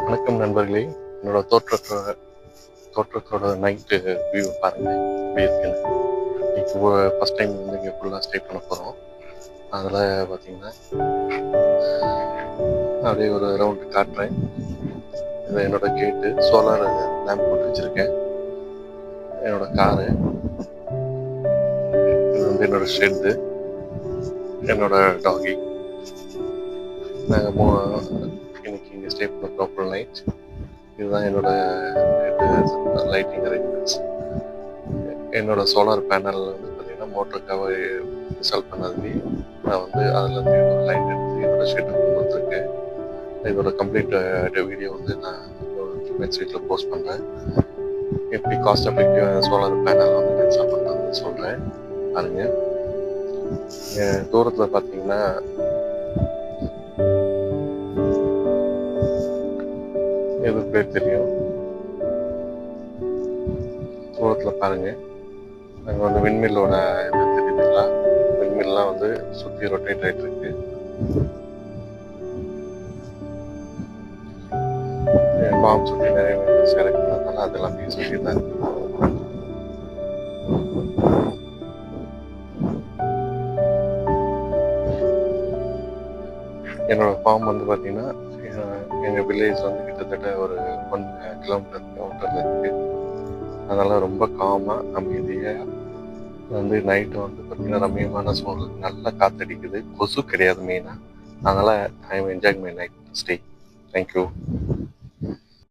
வணக்கம் நண்பர்களே. என்னோட தோற்றத்தோட நைட்டு வியூ பாருங்க எப்படி இருக்குன்னு. இன்னைக்கு ஃபஸ்ட் டைம் வந்து இங்கே ஃபுல்லாக ஸ்டே பண்ண போகிறோம். அதில் பார்த்தீங்கன்னா அப்படியே ஒரு ரவுண்டு காட்டுறேன். இது என்னோட கேட்டு, சோலார் லேம்ப் போட்டு வச்சுருக்கேன். என்னோட காரு, இது வந்து என்னோட ஷெட்டு, என்னோட டாகி. நாங்கள் இன்னைக்கு இங்கே ஸ்டே பண்ண ப்ராப்பர் நைட். இதுதான் என்னோட லைட்டிங் அரேஞ்ச்மெண்ட்ஸ். என்னோட சோலார் பேனல் வந்து பார்த்தீங்கன்னா மோட்டருக்காக இன்ஸ்டால் பண்ணதுக்கு நான் வந்து அதுலேருந்து ஒரு லைன் எடுத்து என்னோட ஷெட்டுக்கு கொடுத்துருக்கேன். இதோட கம்ப்ளீட் வீடியோ வந்து நான் வெப்சைட்டில் போஸ்ட் பண்ணுறேன். எப்படி காஸ்ட் எஃபெக்டிவாக சோலார் பேனல் வந்து இன்ஸ்டால் பண்ணுறதுன்னு சொல்கிறேன். பாருங்க, தூரத்தில் பார்த்தீங்கன்னா எது பேர் தெரியும். தூரத்தில் பாருங்க, அங்கே வந்து விண்மில்லோட இது தெரியுதுங்களா? விண்மில்லாம் வந்து சுற்றி ரொட்டேட் ஆகிட்டு இருக்கு. பாம்பு சுற்றி நிறைய செலக்ட் பண்ணதுனால அதெல்லாம் சுற்றி தான் இருக்கு. என்னோட ஃபார்ம் வந்து பார்த்தீங்கன்னா எங்கள் வில்லேஜ் வந்து கிட்டத்தட்ட ஒரு 1 கிலோமீட்டர் அவுட்டரில் இருக்குது. அதனால் ரொம்ப காமாக அமைதியாக வந்து நைட்டு வந்து பார்த்திங்கன்னா ரம்மியமான சூழல், நல்லா காற்றடிக்குது, கொசு கிடையாது மெயினாக. அதனால் I am enjoying my night stay. Thank you.